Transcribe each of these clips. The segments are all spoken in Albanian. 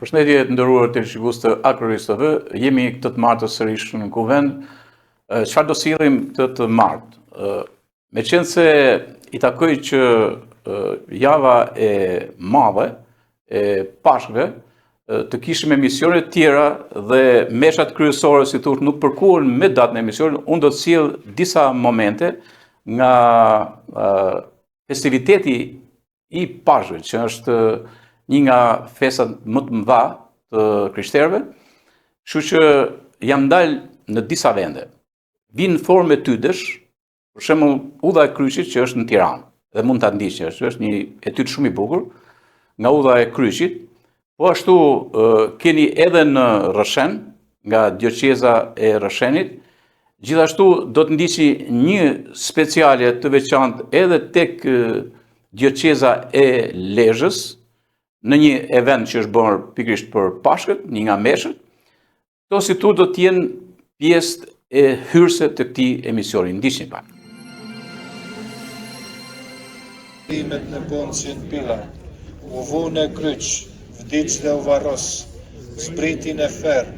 Përshëndetje të nderuar televizionistë të Akroris TV, jemi këtë të martës sërish në kuvend. Çfarë do sillim këtë martë? Meqense i takoj që java e madhe e Pashkëve të kishim emisione të tjera dhe meshat kryesore si thosh nuk përkuhen me datën e emisionit, unë do të sjell disa momente nga festiviteti i Pashkëve, që është një nga festat më të mëdha të krishterëve, kështu që jam dalë në disa vende. Vinë në formë etydesh, për shembull Udha e Kryqit që është në Tiranë, dhe mund ta ndiqni, është një etyd shumë i bukur nga Udha e Kryqit. Po ashtu keni edhe në Rrëshen, nga dioqeza e Rrëshenit. Gjithashtu do të ndiqni një speciale të veçantë edhe tek dioqeza e Lezhës, në një event që është bërë pikërisht për Pashkët, një nga meshët. Këto si tu do të jenë pjesë e hyrëse të këtij emisioni. Ndiqni pak. Limet në Poncion Pilat, u vu në kryq, vdiq dhe u varros, zbriti në ferr.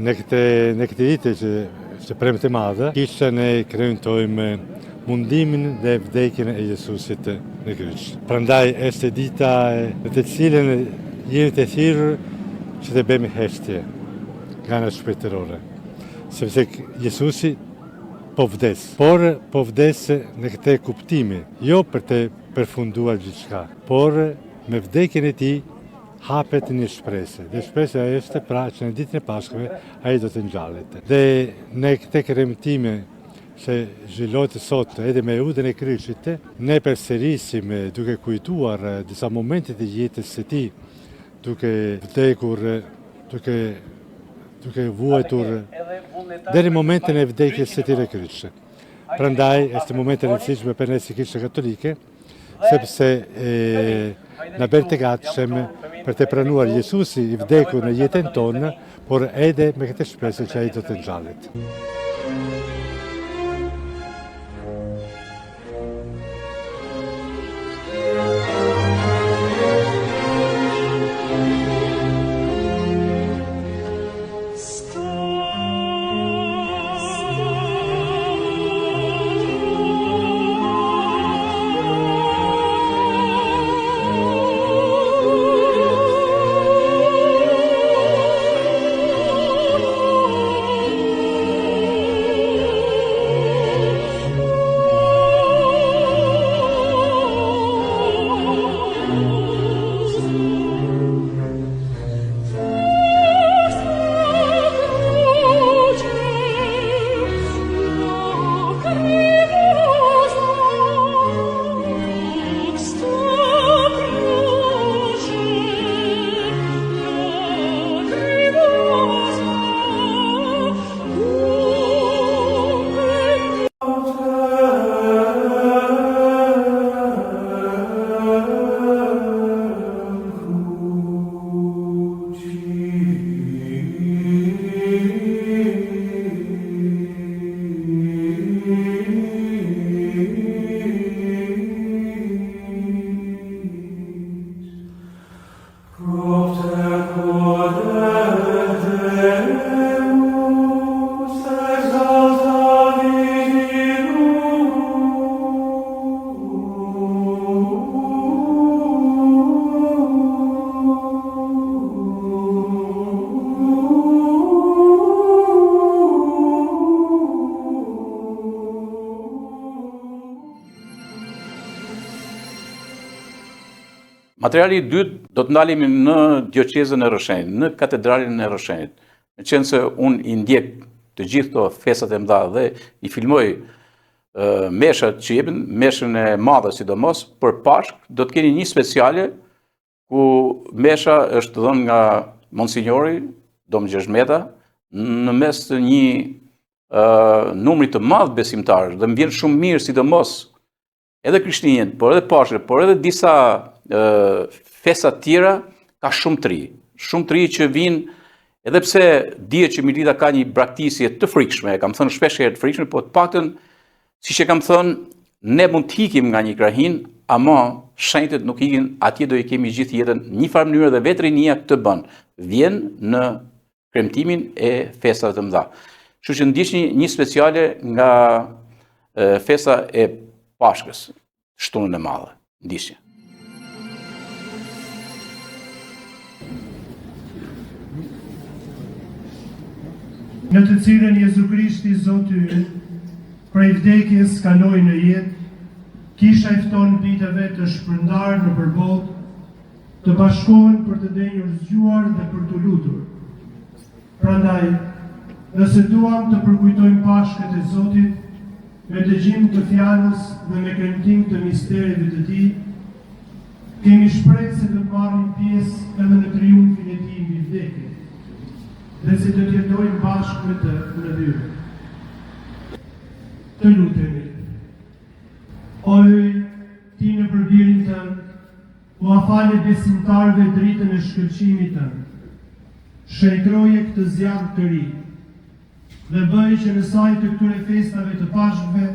Në këtë ditë që premte madhe, kisha ne kryentojmë mundimin dhe vdekjen e Jezusit në kryq. Prandaj është dita në të cilën jemi të thirrur që të bëjmë heshtje nga ana shpirtërore. Sepse Jezusi po vdes, por po vdes në këtë kuptimi, jo për të përfunduar gjithçka, por me vdekjen e tij hapet një shpresë. Dhe shpresa është pra që në ditën e Pashkëve ai do të ngjallet. Dhe në këtë kremtime që zhvillohet sot edhe me Udhën e Kryqit, ne përsërisim duke kujtuar disa momente të jetës së tij, duke vdekur, duke vuajtur deri në momentin e vdekjes së tij në kryq. Prandaj është moment i rëndësishëm për ne si Kishë Katolike, sepse na bën të gatshëm për të pranuar Jezusi i vdekur në jetën tonë, por edhe me këtë shpresë që ai do të ngjallet. Materiali i dytë do të ndalemi në dioqezën e Rrëshenit, në katedralin e Rrëshenit. Meqense unë i ndjek të gjithë këto festat e mëdha dhe i filmoj meshat që jepen, meshën e madhe sidomos, për Pashkë do të keni një speciale ku mesha është dhënë nga Monsignori Dom Gjeshmeta në mes të një numri të madh besimtarësh dhe më vjen shumë mirë sidomos edhe krishtinjet, por edhe Pashkët, por edhe disa festa tjera ka shumë tri që vinë edhe pse dihet që Milita ka një braktisje të frikshme, e kam thënë shpesh herë të frikshme, po të paktën siç e kam thënë, ne mund të ikim nga një krahin, ama shenjtet nuk ikin, atje do i kemi gjithë jetën një farë mënyrë dhe vetë rinia këtë bën. Vjen në kremtimin e festave të mëdha. Kështu që ndiq një speciale nga festa e Pashkës, shtunën e madhe. Ndiqni. Në të cilën Jezu Krishti Zoti ynë, prej vdekjes kaloi në jetë, kisha i fton biteve të shpërndarë në përbot, të bashkohen për të denjur zgjuar dhe për të lutur. Prandaj, nëse duam të përkujtojmë Pashkët e Zotit, me dëgjim të fjalës dhe me kremtim të misterive të tij, kemi shpresë se do të marrim pjesë edhe në triumfin e tij mbi vdekjen, dhe se do të jetojmë bashkë me të në hyrje. Të lutemi. O hyj, ti në përbirin tënë, u afale besimtarve dritën e shkëlqimit tënë. Shëjtroje këtë zjarr të ri, dhe bëj që në sajt të këtyre festave të Pashkëve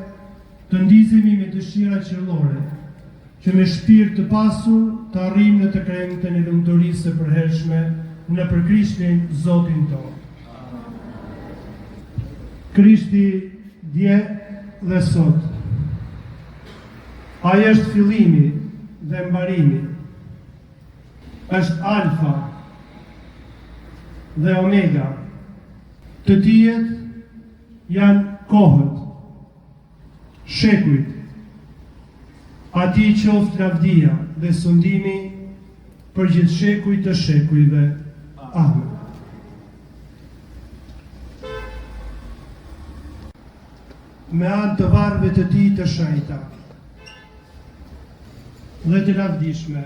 të ndizemi me dëshira qellore, që me shpirt të pasur të arrijmë në të kremtën e lumturisë së përhershme në për Krishtin Zotin tonë. Krishti dje dhe sot. Ai është fillimi dhe mbarimi. Është Alfa dhe Omega. Të dijet janë kohët, shekujt. Ati qoftë lavdia dhe sundimi për gjithë shekuj të shekujve. Amen. Me anë të varrëve të tij të shenjta dhe të lavdishme,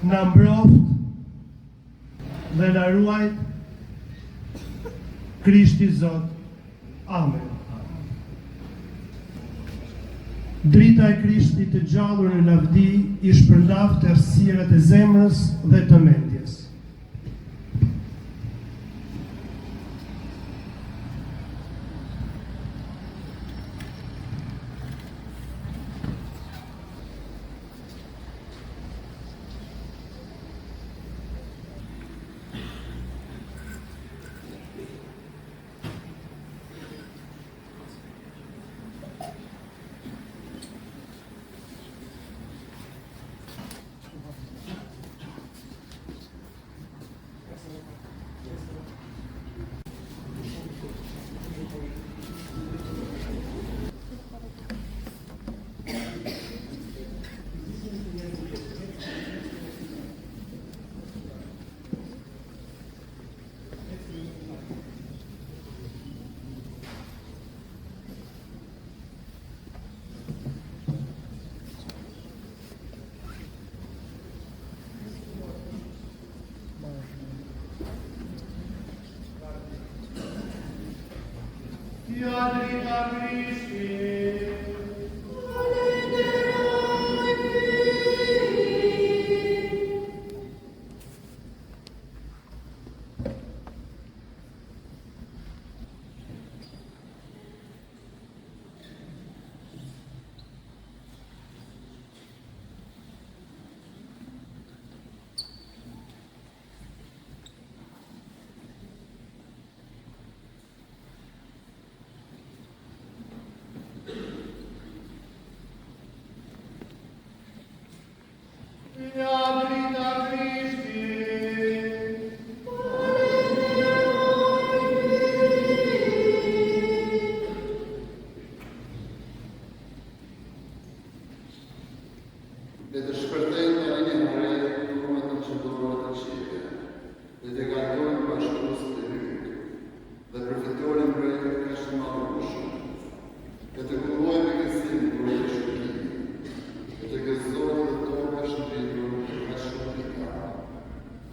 na mbroft dhe na ruajt Krishti Zot. Amen. Drita e Krishtit të gjallur në lavdi i shpërndaft errësirat e zemrës dhe të mendjes.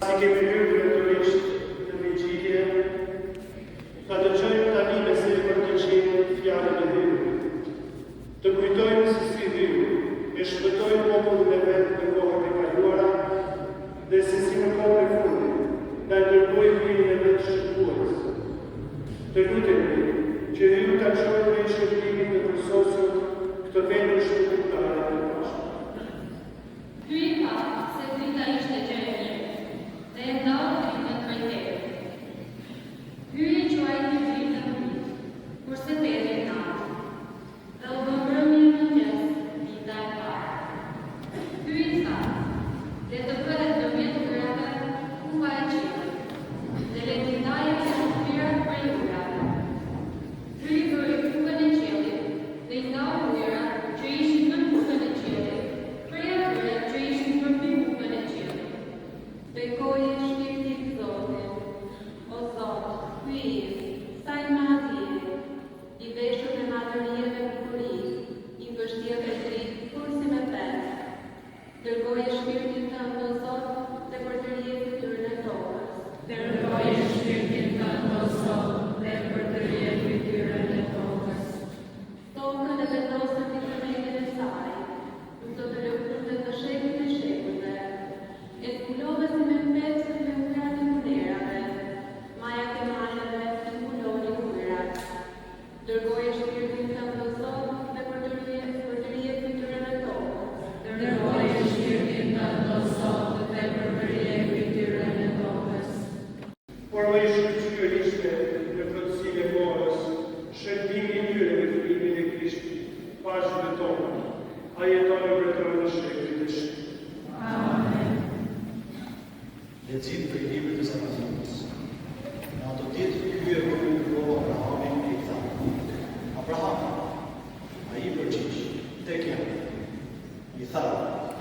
Si kemi hyrë në të vigjitje, ka të a jetoni mbretëror në shpirtin e shit. Lexim për librin e Zakarinës. Në ato ditë hye prorokua Abrahamin e i tha: Abraham, ai përgjigj, tek jam. I tha: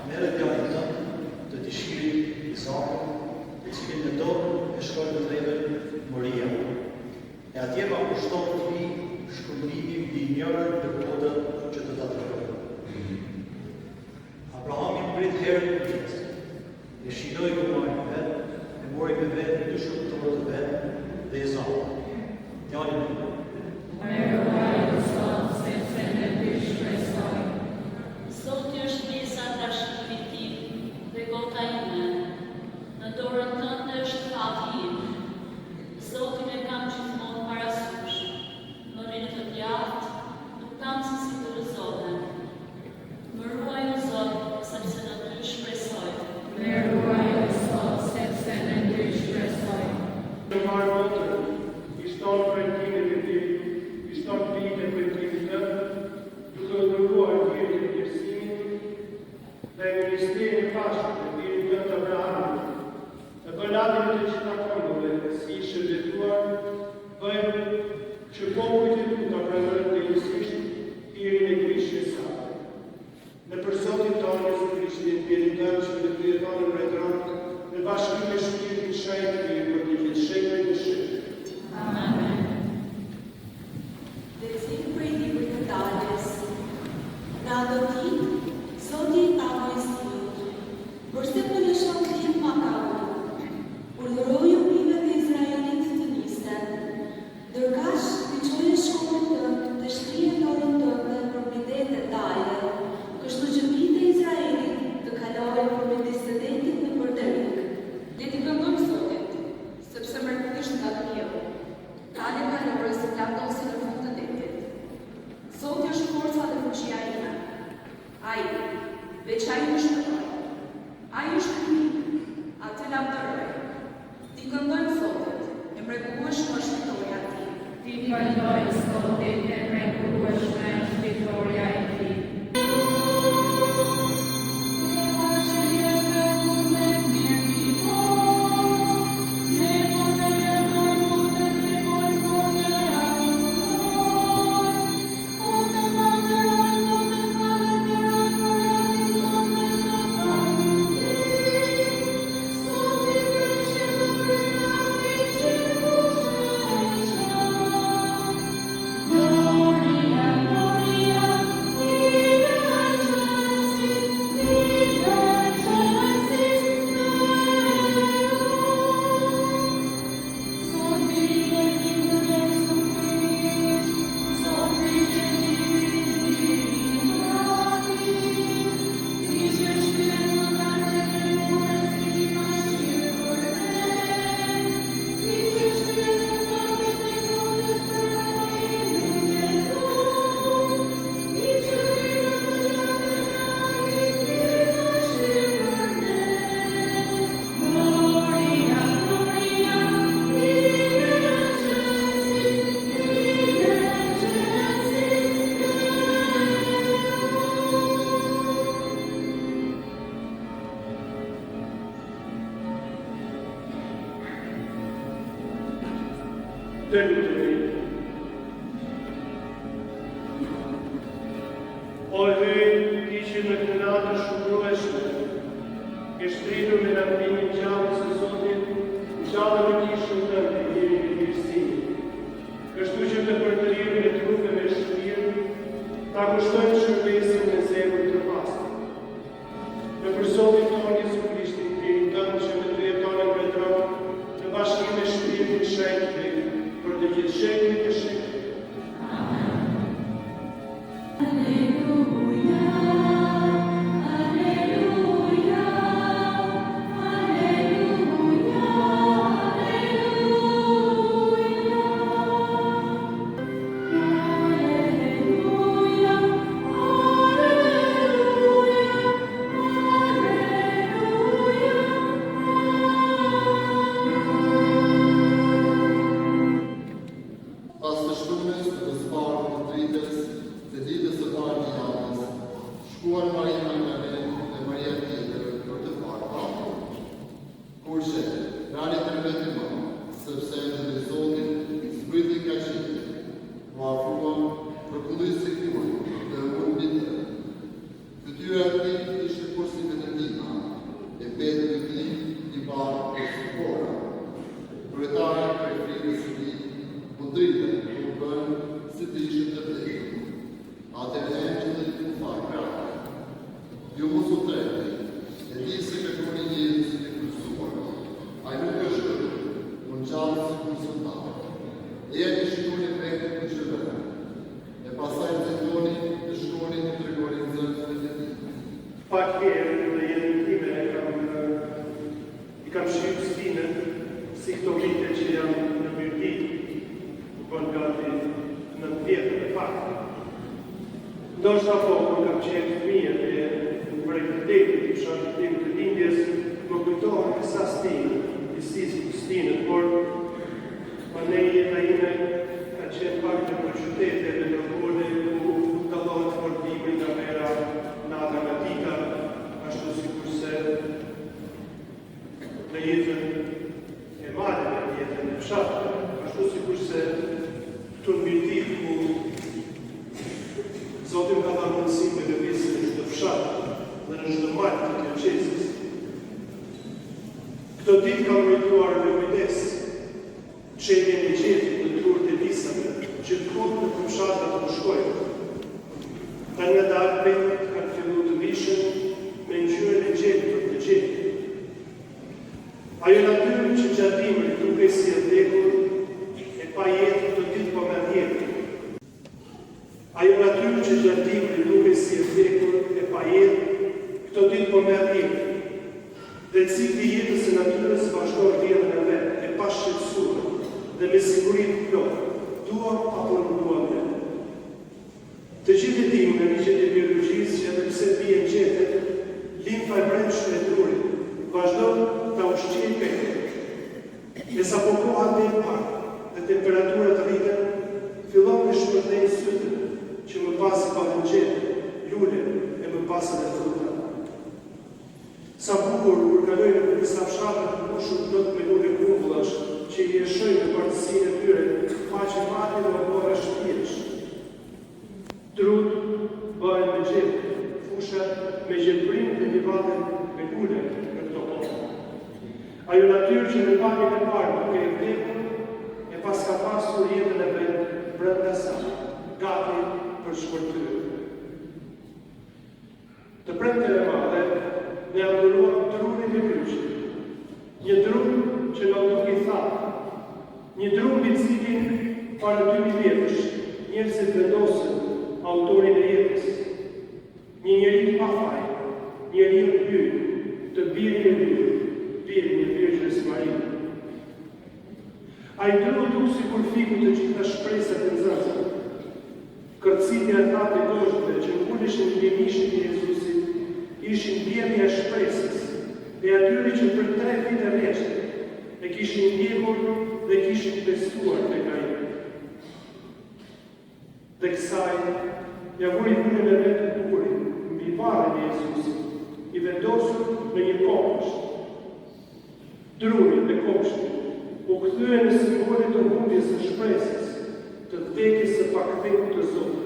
merre djalin tënd, të dëshirit Isakun, të cilin në dorë e shkoi në drejtën Moria. E atje ma kushton fëmij shkëmbimin mbi njërën në kodën që të ta tregoj. Abrahami prit herën në vit, e shiroi gruajin e vet, e mori me vete 2 shërbëtorë të vet dhe Isakun, djalin e vet. Zoti është pjesa e trashëgimit tim dhe gota ime. Në dorën tënde është fati im. Zotin e kam gjithmonë parasysh. Më rinë të djathtë, nuk kam se si të rëzohem. Më ruaj o Zot, sepse në ty shpresoj. Në marë votër, i shtonë prejtimit e ti, i shtonë pijit e prejtimit të, duke dërguar njëri të njërsimit dhe në ministeri në pashtë të birin të të Abrahamit. E bëllatin të gjitha kondove, si shërbetuar, bëjmë që popujt e tu të pranërën dhe njësisht hirin e Krishtit e saj. Në përsotin tonë Jezu Krishtin, birin të që të të jetonë në retron, në bashkim me shpirtin shajtë të për të gjithë shekën e shekën. Lexim për librin e Daljes. Në ato ditë, Zoti i tha Moisit: "Përse po lëshon tim makabër? Urdhëroju bijve të Izraelit të nisten. Ndërkaq ti çoje shkollën tënde dhe shtrije dorën tënde përmbi detet daje, kështu që bijtë e Izraelit të kalojnë përmbi detet në përderik. Le t'i këndojmë Zotit, sepse mrekullisht nga qielli. Dalje nga lëbrës të plantosi në fund të detit. Zoti është forca dhe fuqia ime. Ai, veç ai më shpëtoi. Ai është krimi, atë lavdëroj. T'i këndojmë Zotit, e mrekullueshme është fitoria e tij. Ti këndojmë Zotit, e mrekullueshme është fitoria e tij. Dënë të rritë. O hëjnë, ti që në të natë shkrueshme, ke shtritur me lavdimin gjallës së Zotit, gjallën e kishën të të njëri në mirësinë. Kështu që të përtërirën e trupe me shpirë, ta kushtojnë shërbesin në zemër të pastër. Në përsotin tonë Jezu Krishtin, birin tënë që të jetonin mbretëron, në bashkim me shpirtin shajtë për të gjithë shekët e shekët. Alleluia, alleluia, alleluia. Ftuan Maria Magdalene dhe Maria tjetër për të parë papën. Kurse, rani tërmeti më, sepse edhe Zotin zbriti ka qitë, më afruan për kullisi kuaj dhe mund bitë. Fytyra e tij ishte kursi vetëndima, e petë të tij I barë e supora. Kryetare për frikës së tij, mundrite u bën si të ishte të vdekur. Atëherë angjëlli u tha krahë. Ju mos u tremni, e di se kërkoni Jezusin e kryqëzuar. Ai nuk është këtu, unë gjallë si kur soldatë. E e shikoni drejtë në qëllë. E pasaj nxehtoni të shkoni të tregoni nxënësve të tij. Pak herë në jetën time I kam shqip stinën si këto vite që janë në myrti, u bën gati 9 vjetë e faktë. Ndoshta po, kur kam qenë fëmijë dhe në prekëtetit I fshatit tim të lindjes, më kujtohen disa stinët, por ne jeta ime ka qenë pak në për qytete dhe metropole ku dallohet fortimi nga vera nata nga dita, ashtu sikurse në jetën e madhe, në jetën e fshatit, ashtu sikurse këtu në myrti ku Zotin ka dhënë mundësi me lëvizje në çdo fshat dhe në çdo mal të Kërçesës. Këto ditë kam rituar me kujdes çeljen e gjetit në turët e disave që kurrë në fshatat të shkojnë. Ta nga dalpet kanë filluar të vishën me ngjyrën e gjetit të gjetit. Ajo natyrë që gjatë dimrit duke si e vdekur e pa jetë këto ditë po merr jetë. Ajo natyrë që gjatë dimrit duke si e vdekur e pa jetë, këto ditë po merr jetë. Dhe cikli I jetës së natyrës vazhdon vjetën e vet, e pa shqetësuar dhe me siguri të plotë, dua apo nuk dua vetë. Të gjithë dimë në ligjet e biologjisë që edhe pse bien gjetet, limfa e brendshme e trurit vazhdon ta ushqejë petë. E sapo koha del pak dhe temperaturat rriten, fillon të shpërndejnë sytë që më pas bëhen gjete, lule e më pas edhe fruta. Sa bukur kur kalojnë në disa fshate të mbushur plot me lule kumbullash që I lëshojnë në partësinë e tyre, faqe mati dhe odore shpirësh. Trut bëhen me gjete, fushat me gjetëprim dhe livaden me lule në këto kohë. Ajo natyrë që në pamin e parë duke e vdekur e pas ka pasur jetën e vet brenda saj, gati për shpërthyer. Të premten e madhe ne adhuruam trurin e kryqit, një drum që na duke I thatë, një drum mbi cilin para 2000 vjetësh njerëzit vendosën autorin e jetës, një njeri pa faj, njeri I hyrë, të birin e hyrë, birin e Virgjës Maria. Ai dru duk sikur fiku të gjitha shpresat e nxënësve. Kërcitja e thatë e gozhëve që nguleshin mbi mishin e Jezusit ishin ndjemja e shpresës e atyre që për 3 vite rreshtë e kishin ndjekur dhe kishin besuar tek Ai. Dhe kësaj ja vuri hulën e vet të bukurin mbi varrin e Jezusit, I vendosur në një kopsht. Druri dhe kopshti u kthyen në simbole të humbjes së shpresës, të vdekjes së pakthekut të Zotit.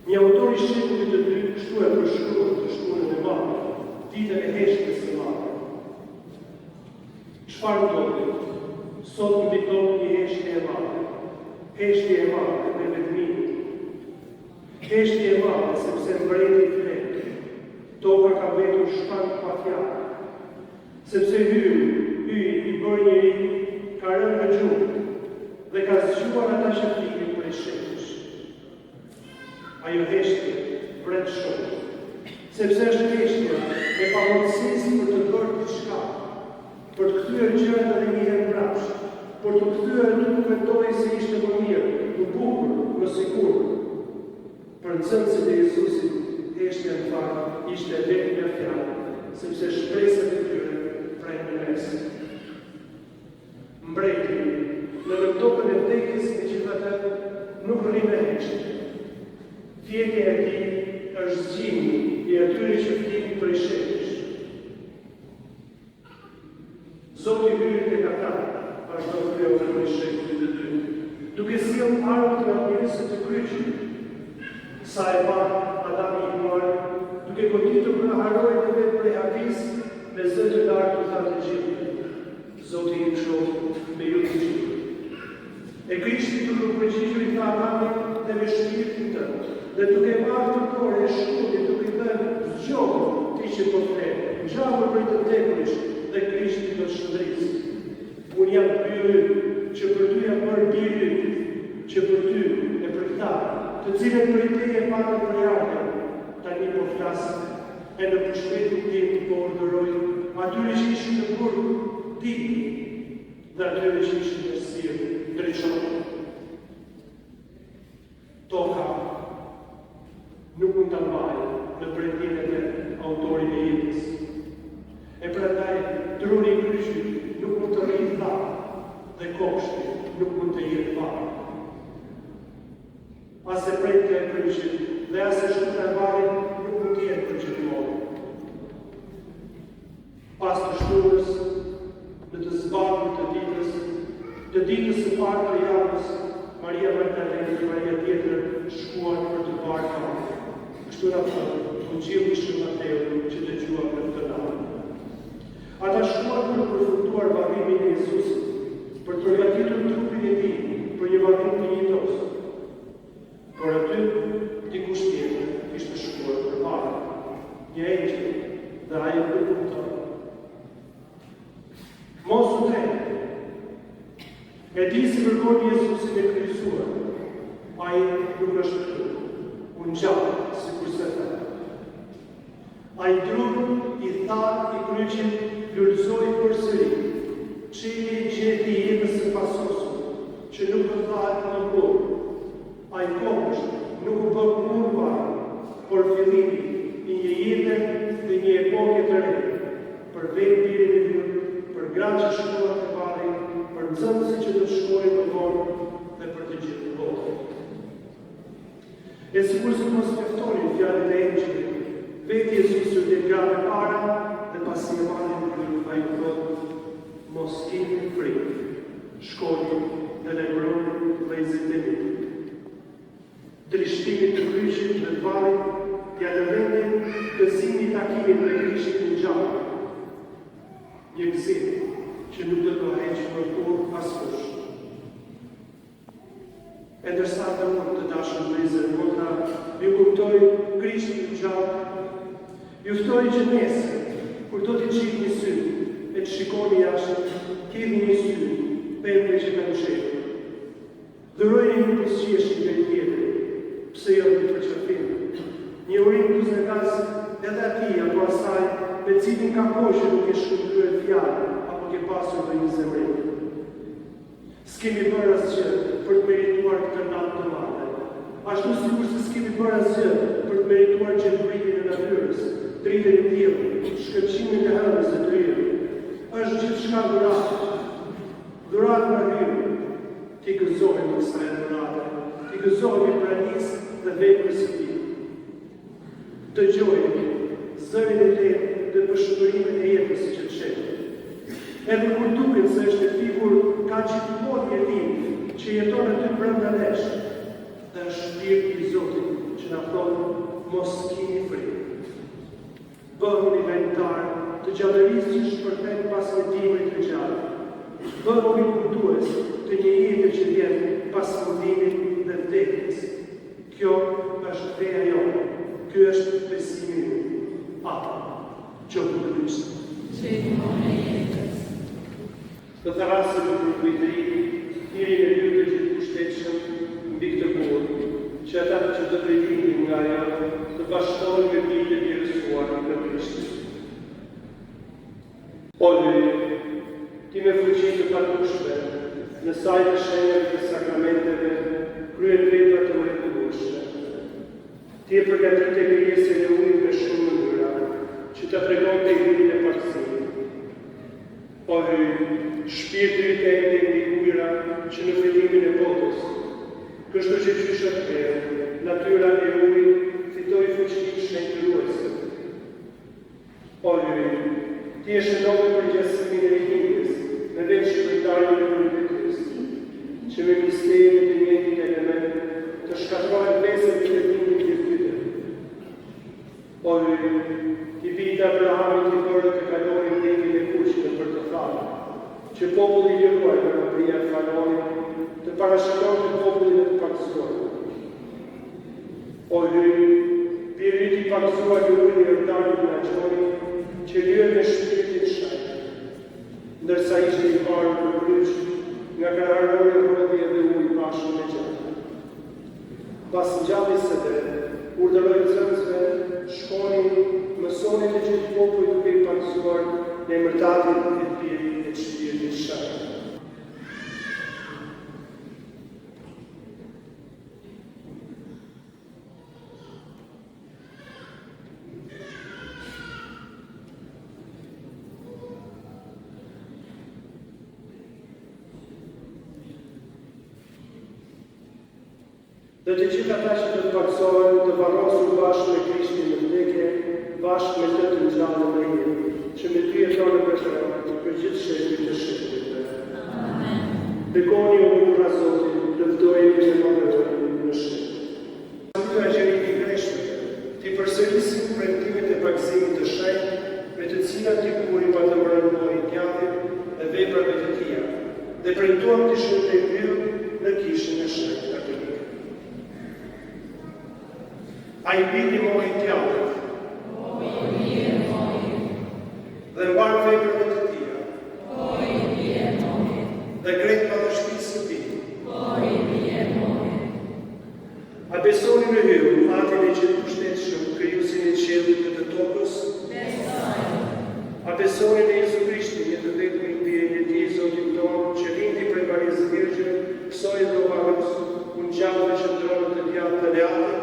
Një autor I shekullit të dytë kështu e përshkruan të shtunën e madhe, ditën e heshtjes së madhe. Çfarë ndodhi? Sot mbiton një heshtje e madhe. Heshtje e madhe me vetminë. Heshtje e madhe sepse mbreti flet. Toka ka mbetur shkallë pa fjalë. Sepse hyri I bërë njeri ka rënë në gjumë dhe ka zgjuar ata që fikin për e shetësh. Ajo heshtje pret shumë, sepse është heshtje me pamundësi për të bërë diçka, për të kthyer gjërat edhe një herë mbrapsht, për të kthyer nuk mendoj se ishte më mirë, më bukur, më sigurt. Për nxënësit e Jezusit, heshtja në fakt ishte vetëm një fjalë, sepse shpresat e tyre prenë në mes. Mbreti, në tokën e vdekjes megjithatë nuk rri me heshtje. vdekja e tij është zgjimi i atyre që vdikin prej shetësh. Zoti hyri tek ata, ashtu kreu në shekullit të dytë, duke sjellë armët nga pjesët të kryqit. Sa e pa Adami i parë, duke goditur për harojën e vetë prej hadis, me zë të lartë të thatë gjithë. Zoti i shoh me ju të gjithë. E Krishti duke përgjigjur i tha Adamit dhe me shpirtin tënd, dhe duke marrë të kore e shkutit duke thënë zgjohu ti që po fle, ngjahu prej të vdekuris dhe Krishti do të shndrisë. Unë jam byrë që për ty jam bërë birë, që për ty e për këta, të cilën për te e patën për jarën, tani po flasë, e në pushpetin tim po urdhëroj, atyre që ishin në burg, dini, dhe atyre që ishin në sirë, ndryqonë. Toka nuk mund të mbajë në brendin e autorit e jetës. E prandaj, truni i kryqit nuk mund të rritë tha, dhe kopshti nuk mund të jetë varë. Ase prejtë e kryqit dhe ase shkuta e varin nuk mund të jetë kryqitmore. Pas të shturës, në të zbatur të ditës së parë të javës, Maria Magdalena dhe Maria tjetër shkuan për të parë kamë. Kështu na thonë, Ungjilli i Mateut që dëgjuam në këtë natë. Ata shkuan për të përfunduar varrimin e Jezusit, për të përgatitur trupin e tij për një varrim të njëjtos. Por aty dikush tjetër ishte shkuar përpara, një engjëll, dhe ai nuk kuptoi. Mos u tregë. E di si kërkon Jezusin e kryqëzuar, ai nuk është këtu, unë gjallë, sikur se thënë. Ai trup i thatë i kryqit lullzoi përsëri, çeli gjeti jetës së pasosur, që nuk do thahet më kurrë. Ai kopsht nuk u bë kur varë, por fillimi i një jete dhe një epoke të re, për vetë birin e vet, për gratë që shkuan të varrin, për nxënësit që do të shkojnë më vonë dhe për të gjithë botën. E sikur se mos mjaftonin fjalët e engjëllit, vetë Jezusi u del grave para dhe pasi e marrin kryq, ai u thotë: mos keni frikë, shkoni dhe lajmëroni vëllezërit e mi. Trishtimit të kryqit dhe të varrit t'ia lëvendin gëzimin takimin me Krishtin në gjallë. Një gëzim që nuk do të heqë për kur askush. E ndërsa të mund të dashur vëllezër e motra, ju kuptoj Krishtin në gjallë, ju ftoj që nesër, kur do t'i qit një sy, e të shikoni jashtë, keni një sy, pembe që ka ushetur. Dhurojeni një pësqeshje nga tjetri, pse jo një përqafim, një urim kuznekas edhe ati apo asaj me cilin ka poshe nuk e shkëndryer fjalë apo ke pasur dhe një zemrim. S'kemi bërë asgjë për të merituar këtë natë të madhe. Ashtu sikur se s'kemi bërë asgjë për të merituar gjetbritin e natyrës, dritën e diellit, shkëlqimin e hënës së tyre. Është gjithçka dhuratë. Dhuratë nga Hyrë. Ti gëzohemi në kësaj dhurate, ti gëzohemi pranisë dhe veprës së tij. Dëgjojeni zërin e lehtë dhe përshëndurimin e jetës që të shetë. Edhe kur duket se është e figur, ka gjithmonë jetim që jeton aty brenda nesh, dhe është shpirti i Zotit që na thonë mos keni frikë. Bëhuni vendtar të gjallërisë që shpërthen pas jetimit të gjallë. Bëhuni kuptues të një jete që vjen pas fundimit dhe vdekjes. Kjo është feja jonë, ky është besimi ynë. Qoftë të Krishti. Të tharasim në përkujtëri, njërin e ju të gjithë pushtetshëm mbi këtë punë, që ata që të drejtimin nga ajo të bashkohen me tij të bjerësuar në Krisht. O Hyje, ti me fuqi të patueshme, në saj të shenjave të sakramenteve, kryen vepra të mrekullueshme. Ti e përgatit e krijesën e ujit me shumë mënyra, që të tregonte hyrjen e partësimit. O Hyje, shpirti i tënd e ndikujra që në fillimin e botës, kështu që qysh atë natyra e ujit Ti e shënove për gjasëmin e hingës, në veç shpërndarjen e përmbetjes, që me misterin e mjetit element të shkatërrohen besën e ndërtimit të virtyte. O hyj, ti bijt Abrahamit i bërë të kalojë ndjekin e kuqme për të thallë, që populli i liruar nga robëria e faraonit të parashikonë të popullin e të paksuar. O hyj, biri i paksuar i ujë i Jordanit nga gjoni, që lyën me shpiritin shajt, ndërsa ishte i parë në kryq nga kararori rrodhje dhe ujë bashkë me gjatë. Pas ngjalljes së tre, urdhëroi nxënësve, shkonin, mësoni të gjithë popullit duke i paksuar në emërtatin e birit e shpiritit shajt. Dhe të gjithë ata që të paksohen të varrosur bashkë me Krishtin në vdekje, bashkë me të të ngjallë në jetë, që me ty jetonë për gjithë shepit të shepitve. Bekoni o burra Zotit, lëvdojeni që valërojeni në shepit. Të agjerit i greshme, ti përsërisim premtimet e pagëzimit të shenjtë, me të cilat ti kuri pa të mërëndoj djathit e veprave të tia, dhe premtuam të shumë të mbyllë në kishën e shenjtë katolikë. A i biti mori tjallët, dhe mbarë veprave të tia, dhe gretë madhështisë së ti. A besoni në hyrë, atin e gjithë pushtetshëm, krijuesin e qiellit dhe të tokës? A besoni në Jezu Krishtin, një të vetmi i birin e tij, Zotin tonë, që lindi prej Marisë Virgjën, pësoi dhe u varros, u ngjall dhe shndroi të djathtë të leatit?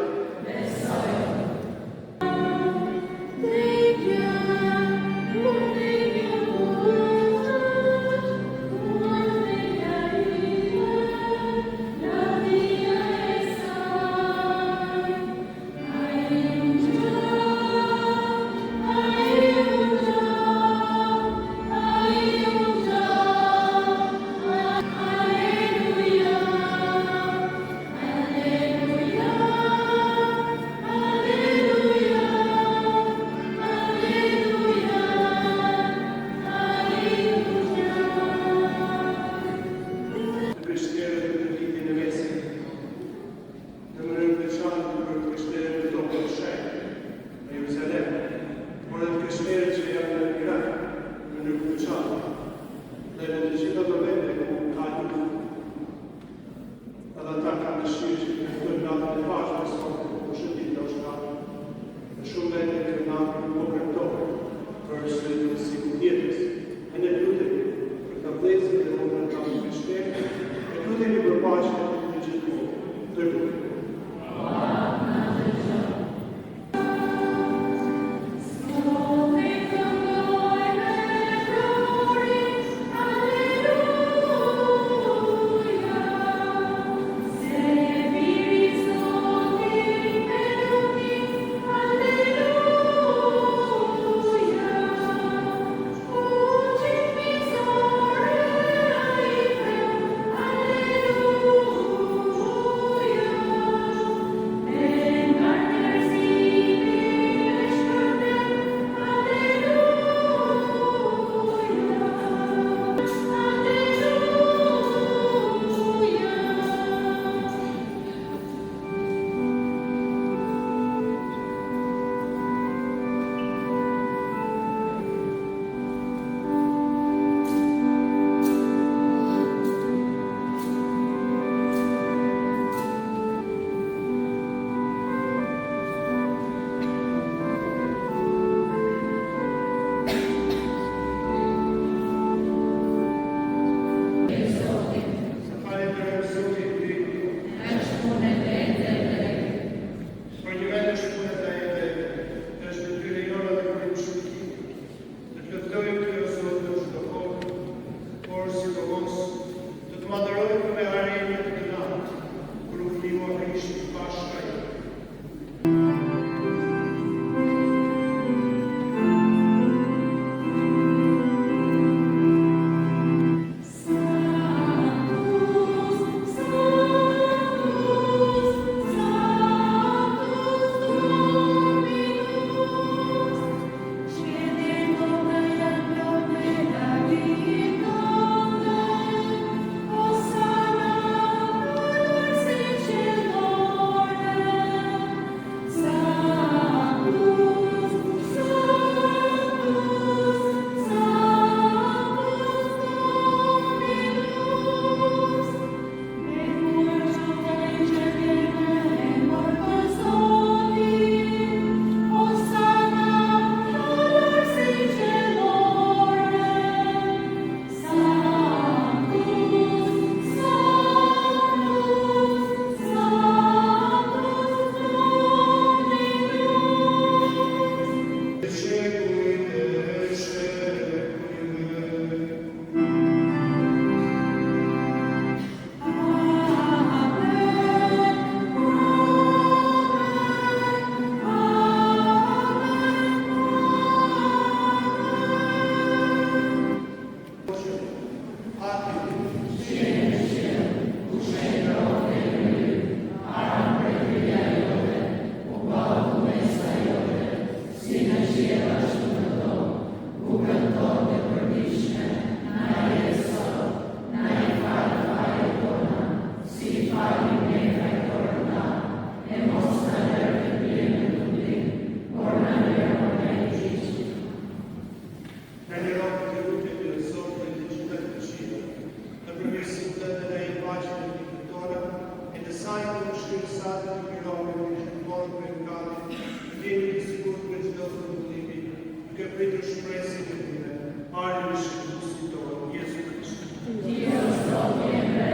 të shpresin e tyre, ardhin në shëndetin tonë, Jezu Krisht. Dios zotjeve,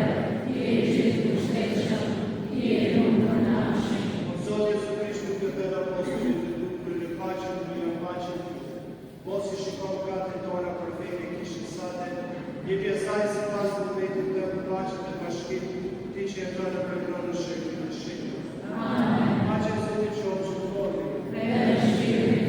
ti je gjithë kushteshëm, ti je lumëtërnaqshëm. O Zot Jezu Krisht, të dhe apostolit të dukur në paqen mos i shikon katën tona për fejnë e kishën sate, je pjesaj si pas të vetit të paqen të bashkit, ti që e tonë për kronë në shekë në shekë. Amen. Paqen Zotit qomë që të vodi. Dhe shpirtit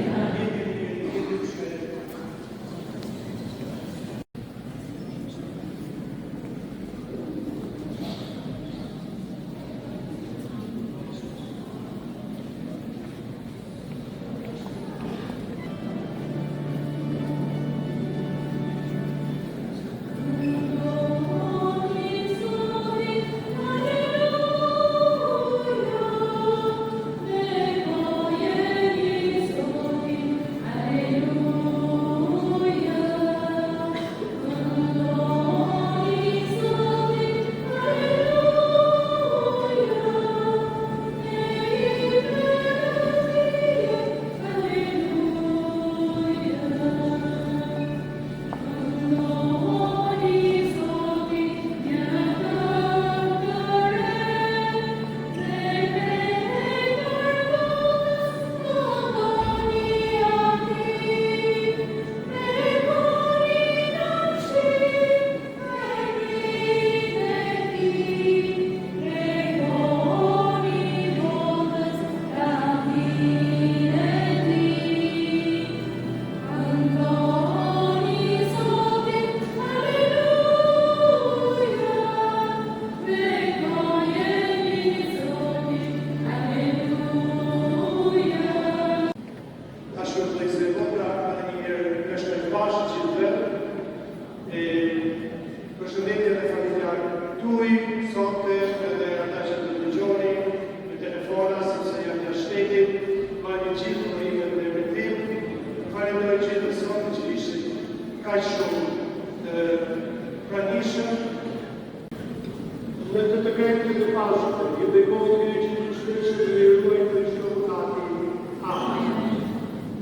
të përshëndetje dhe familjarë tuaj, sonte edhe ata që të dëgjoni në telefona, sepse janë jashtë shtetit, një gjithë në ime dhe emërtim. Falenderoj që të sonte që ishte kaq shumë pranishëm. Në të krejtë të pashtë, ju bekojnë të që të shteshë të lirujnë të çdo mëkati. Amen.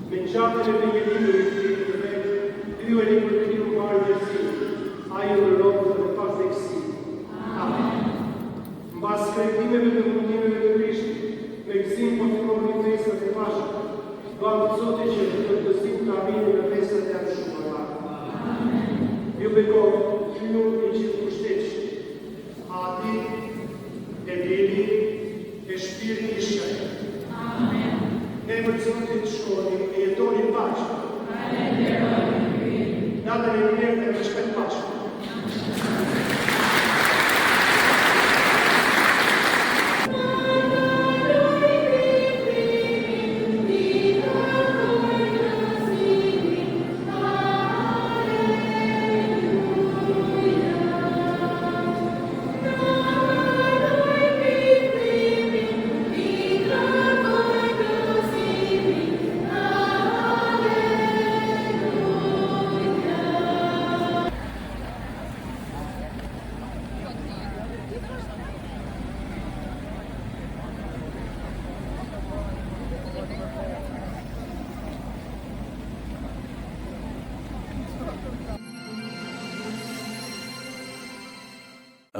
Me gjatën e venjetimit të vetë, ju e një për të një marrë gjësi, a ju në robë dhe pas dhekësi. Amen. Mbas krejtimeve dhe mundimeve të Krishtit, me gëzim po të kohë një fesët e pashtë, Doamne Zote që të gëzim të amini me fesët e atë shumë ata. Amen. Ju bekojnë, ju një gjithë kushteqë, Ati, e Dili, e Shpirti i Shkëtë. Amen. Ne për Zotit shkoni e jetoni paqë. Natën e mirë dhe me shpet paqë.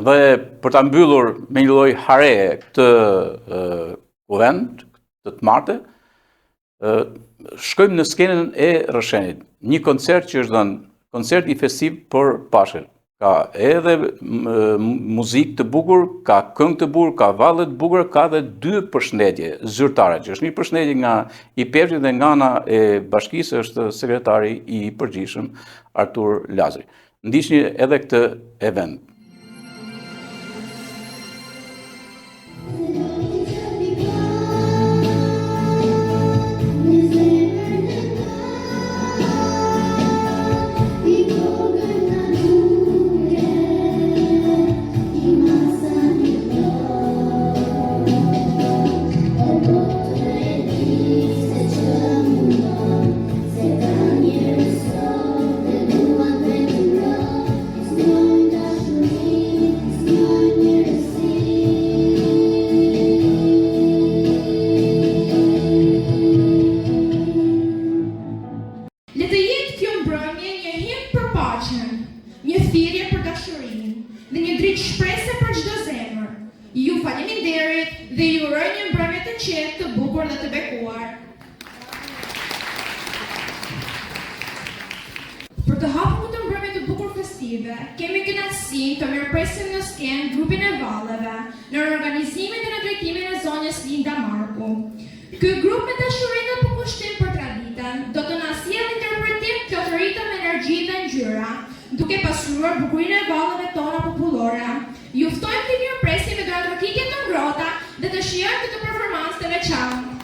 Dhe për ta mbyllur me një lloj hare këtë kuvent, këtë martë, shkojmë në skenën e Rrëshenit. Një koncert që është dhënë, koncert i festiv për Pashkën. Ka edhe muzikë të bukur, ka këngë të bukur, ka valle të bukur, ka dhe 2 përshëndetje zyrtare, që është një përshëndetje nga IPEFSH dhe nga ana e bashkisë është sekretari i përgjithshëm Artur Lazari. Ndiqni edhe këtë event. Thank you. bukur dhe të bekuar. Për të hapur këtë mbrëmje të bukur festive, kemi kënaqësinë të mirëpresim në skenë grupin e valleve në organizimin dhe në drejtimin e zonjës Linda Marku. Ky grup me dashuri dhe përkushtim për traditën do të na sjellë interpretim që të rritëm energji dhe ngjyra, duke pasuruar bukurinë e valleve tona popullore. Ju ftojmë të mirëpresim me dorëtrokitje të ngrohta dhe të shijojmë këtë performancë të veçantë.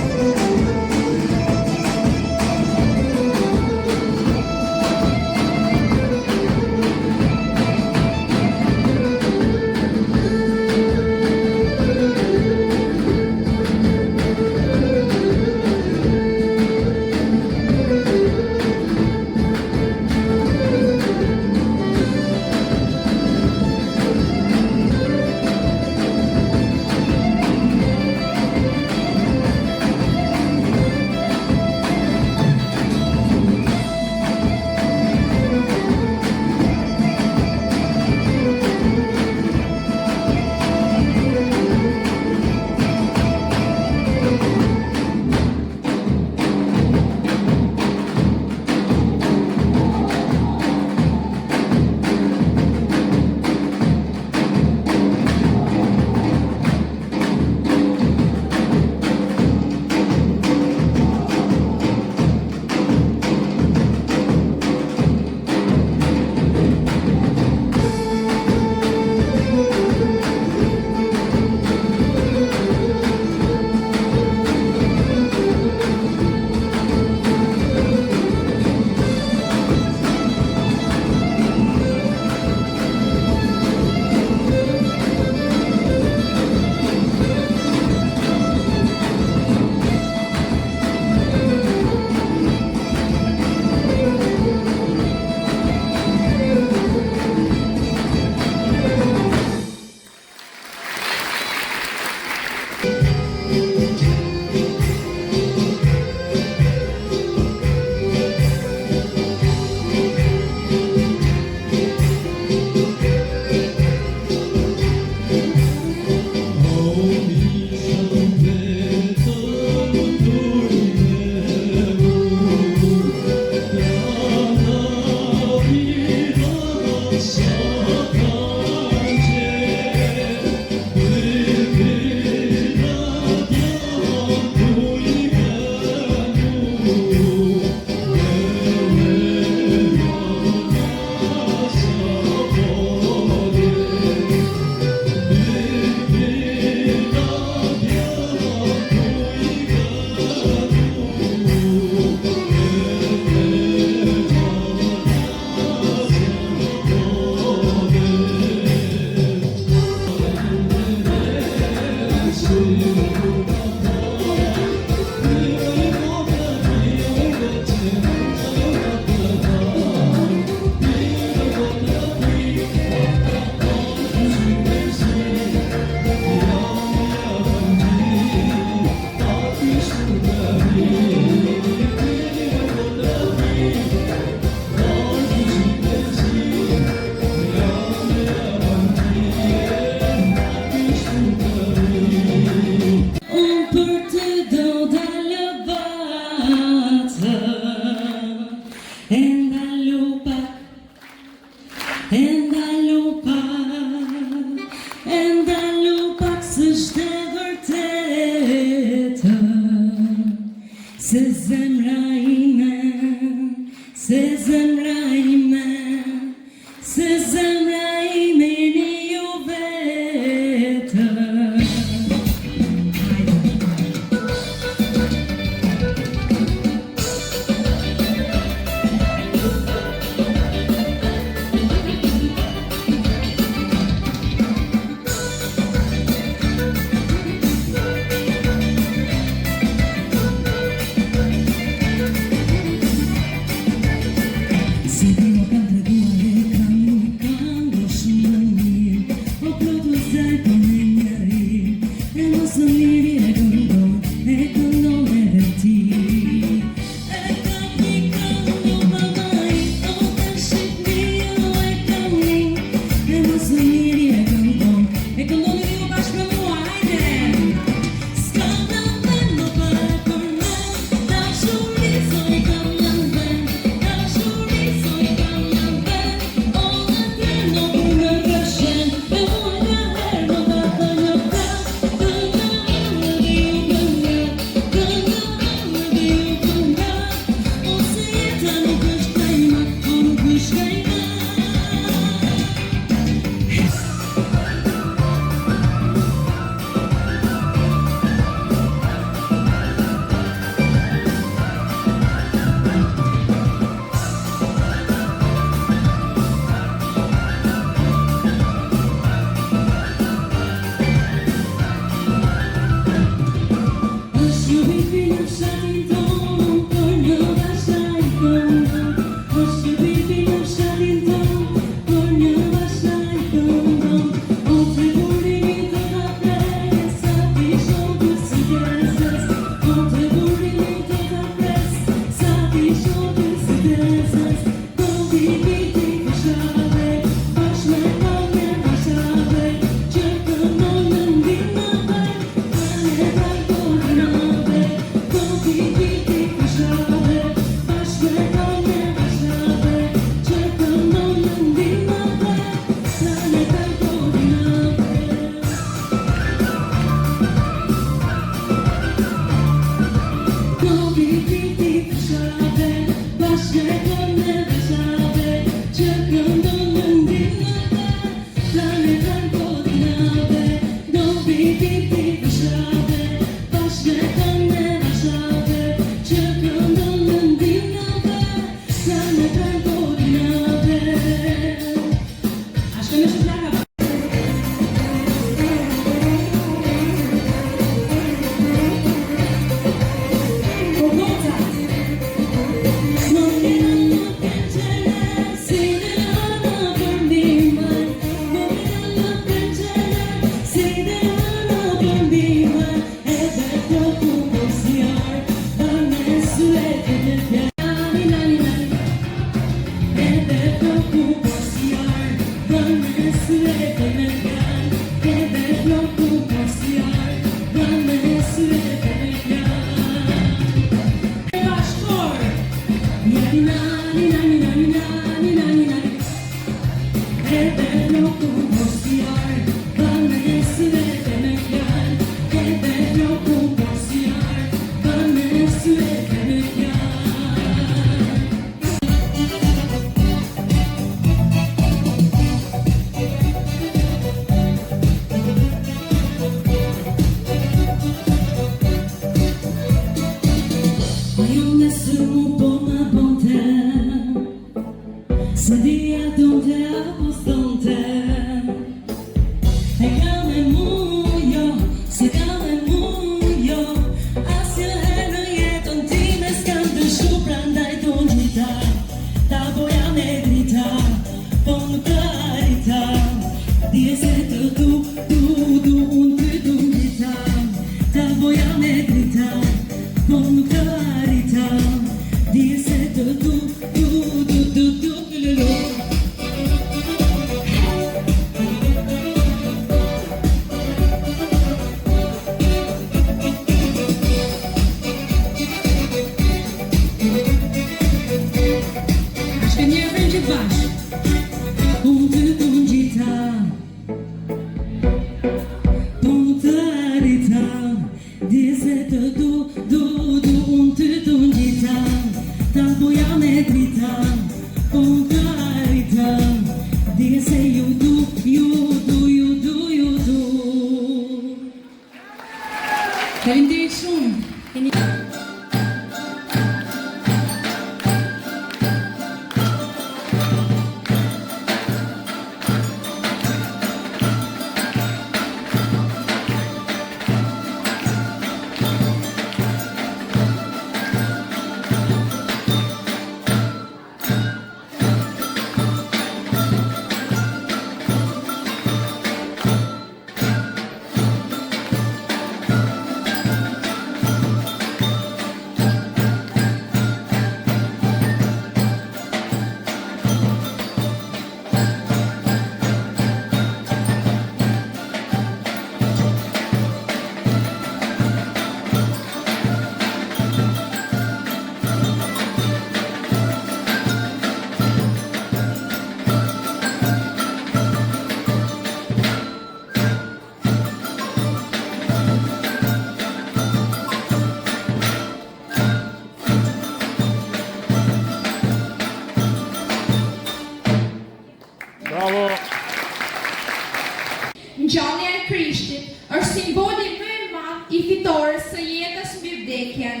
Ngjallja e Krishtit është simboli më i madh i fitores së jetës mbi vdekjen,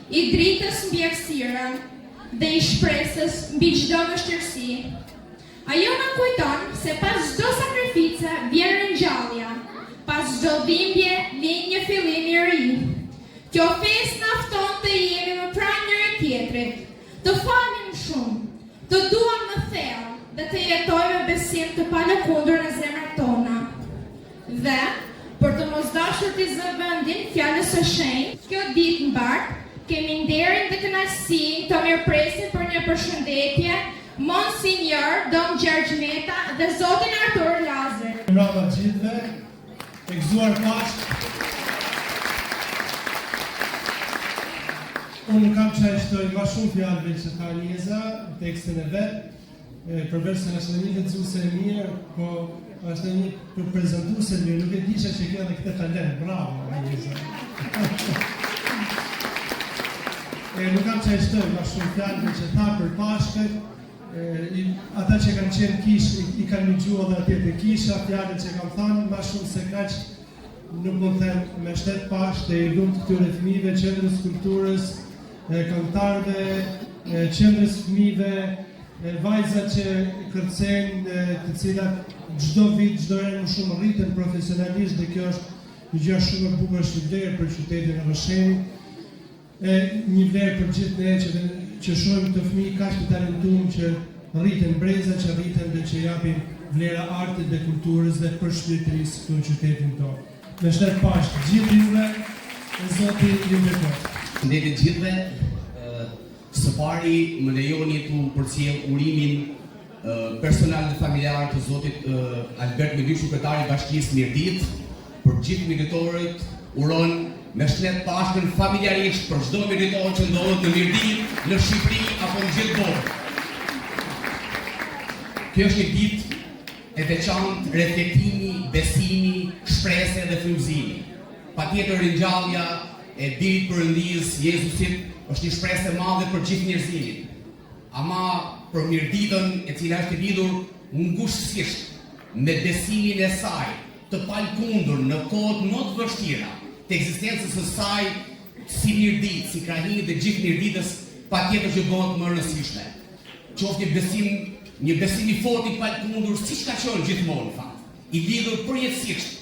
i dritës mbi errësirën dhe i shpresës mbi çdo vështirësi. Ajo na kujton se pas çdo sakrifice vjen ringjallja, pas çdo dhimbje vjen një fillim i ri. Kjo festë na fton të jemi më pranë njëri tjetrit, të falim shumë, të duam më thellë dhe të jetojmë besim të palëkundur në zemrat tona. Dhe, për të mos dashur të zëvendin fjalës së shenjtë, kjo ditë mbar, kemi nderin dhe kënaqësinë të mirëpresim për një përshëndetje Monsignor Dom Gjergj Meta dhe Zotin Artur Lazar. Bravo gjithëve, e gëzuar Pashkë. Unë kam që shtoj ma shumë fjallëve që tha Njeza në tekstin e vetë, përveç se është një lexuese e mirë, po është një prezantuese e mirë, nuk e disha që kjo edhe këtë talent, bravo Njeza. Nuk kam që shtoj ma shumë fjallëve që tha për Pashkët, ata që kanë qenë kish, i kanë një gjua dhe atje të kisha, fjallët që kam thanë, ma shumë se kaq, nuk mund të them me shtet Pashkë dhe i lumt këtyre fëmijëve, qendrës kulturës, këngëtarëve, qendrës fëmijëve, vajzat që kërcejnë, të cilat çdo vit, çdo herë më shumë rriten profesionalisht dhe kjo është një gjë shumë e bukur, është një vlerë për qytetin e Rrëshenit, një vlerë për gjithë ne që shohim të fëmijë kaq të talentuar që rriten breza, që rriten dhe që japin vlera artit dhe kulturës dhe përshëndetërisë këtu në qytetin tonë. Me shtet Pashkë gjithë juve, e Zoti ju beqoj. Përshëndetje gjithëve. Së pari më lejoni të përcjell urimin personal dhe familjar të Zotit Albert Miliushu, kryetari i Bashkisë Mirdit, për gjithë militorët uron me shtet Pashkën familjarisht për çdo militor që ndodhet në Mirdit, në Shqipëri apo në gjithë botën. Kjo është një ditë e veçantë reflektimi, besimi, shprese dhe frymëzimi. Patjetër ringjallja e birit perëndis Jezusit është një shpresë e madhe për gjithë njerëzimin. Ama për Mirditën, e cila është e lidhur ngushësisht me besimin e saj të palkundur në kohët më të vështira të ekzistencës së saj si Mirdit, si krahinit dhe gjithë Mirditës, patjetër që bëhet më rëndësishme. Qoftë një besim i fortë i palkundur, siç ka qenë gjithmonë në fakt, i lidhur përjetësisht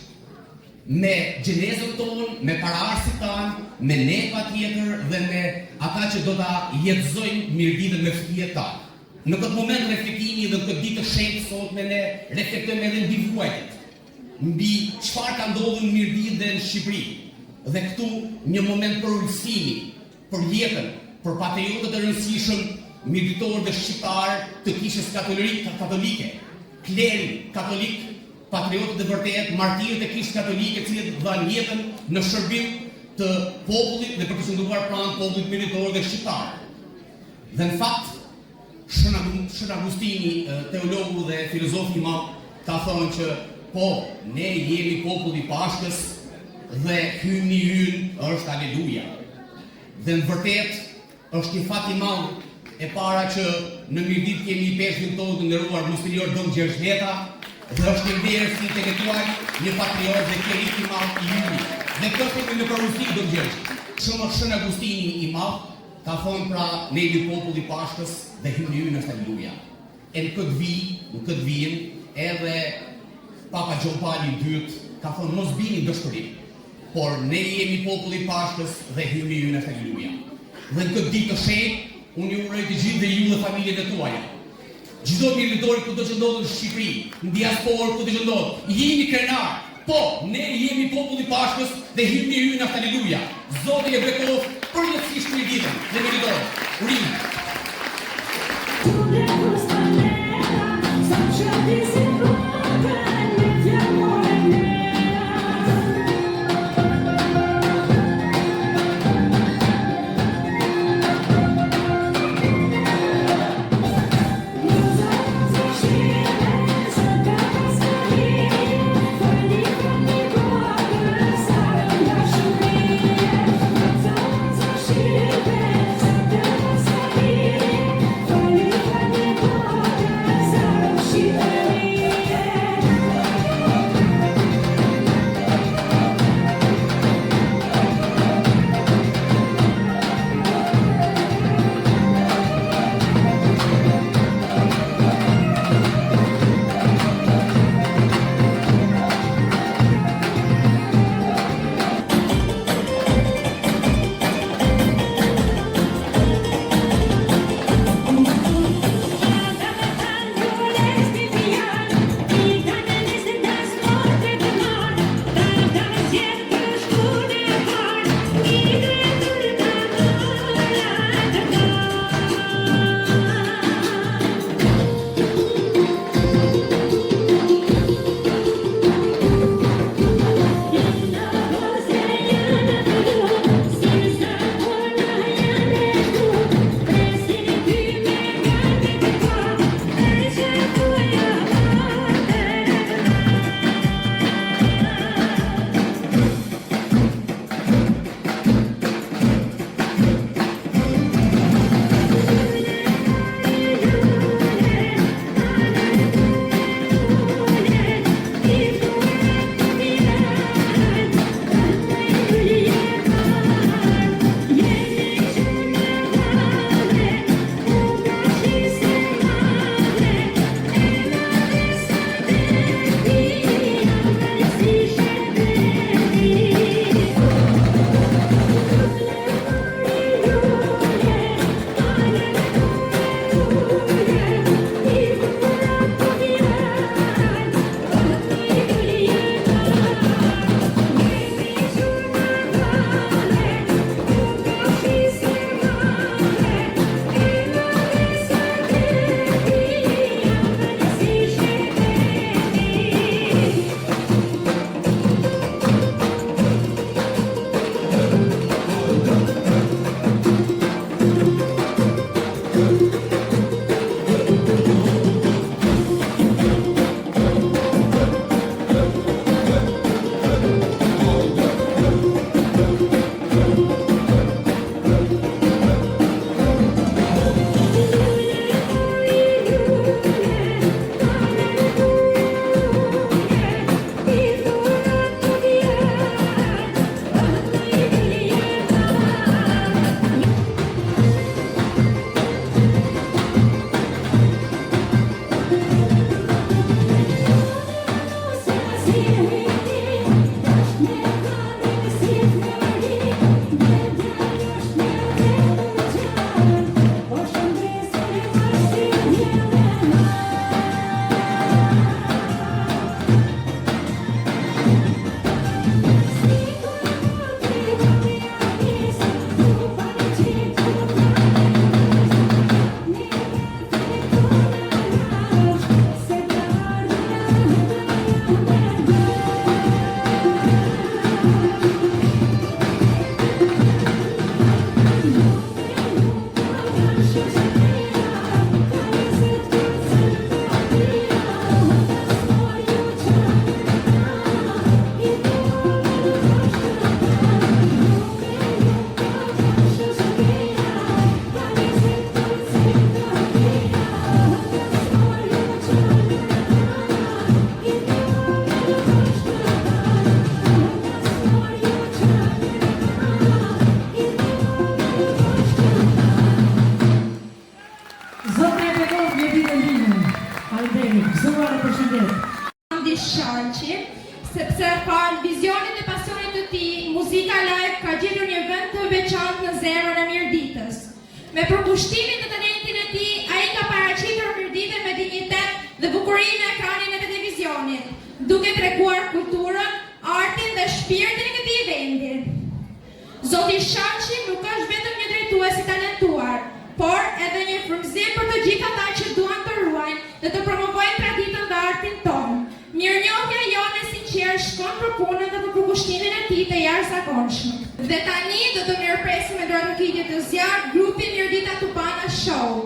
me gjenezën tonë, me paraardhësit tanë, me ne patjetër dhe me ata që do ta jetëzojnë Mirditën me fëmijët tanë. Në këtë moment reflektimi dhe këtë ditë të shenjtë sot me ne reflektojmë edhe mbi vuajtjet, mbi çfarë ka ndodhur në Mirditë dhe në Shqipëri. Dhe këtu një moment për ulësimi për jetën, për patriotët e rëndësishëm militorë dhe shqiptarë të kishës katolike, klerin katolik, patriotët e vërtet, martirët e kishës katolike, cilët dhanë jetën në shërbim të popullit dhe për të shënduar pranë popullit militorë dhe shqiptarë. Dhe në fakt, Shën Agustini, teologu dhe filozofi i madh, ka thonë që po, ne jemi populli i Pashkës dhe hymni ynë është Aleluja. Dhe në vërtet, është një fat i madh e para që në mirdit kemi i peshën tonë të nderuar Monsignor Don Gjergj Leta, dhe është një nderës intelektual, një patriot dhe klerik i madh i hymnit. Dhe këtë kemi në përrusi Don Gjergj. Shën Agustini i madh ka thonë pra ne jemi populli i Pashkës dhe hymni ynë është Aleluja. E në këtë vijim, edhe Papa Gjon Pali II ka thonë mos bini dëshpëri, por ne jemi populli i Pashkës dhe hymni ynë është Aleluja. Dhe në këtë ditë të shenjtë, unë ju uroj të gjithë dhe ju dhe familjet e tuaja. Çdo militori kudo që ndodhet në Shqipëri, në diasporë kudo që ndodhet, jeni krenar. Po, ne jemi populli i Pashkës dhe hymni ynë është Aleluja. Zoti e bekoft për jetësisht për ditën dhe militorë. Urim. Thank you. sepse par vizionit e pasionit të tij, muzika live ka gjetur një vend të veçantë në zemrën e Mirditës. Me përkushtimin të talentin e tij, ai ka paraqitur Mirditën me dinjitet dhe bukurinë në ekranin e televizionit, duke treguar kulturën, artin dhe shpirtin e këtij vendi. Zoti Shaqi nuk është vetëm një drejtues i talentuar, por edhe një frymëzim për të gjithë ata që duan të ruajnë dhe të promovojnë traditën dhe artin tonë. Mirënjohja jone sinqer shkon për punën dhe për përkushtimin e tij të jashtëzakonshëm. Dhe tani do të mirëpresim me dratëkitje të zjarrt grupin Mirdita Tupana Show.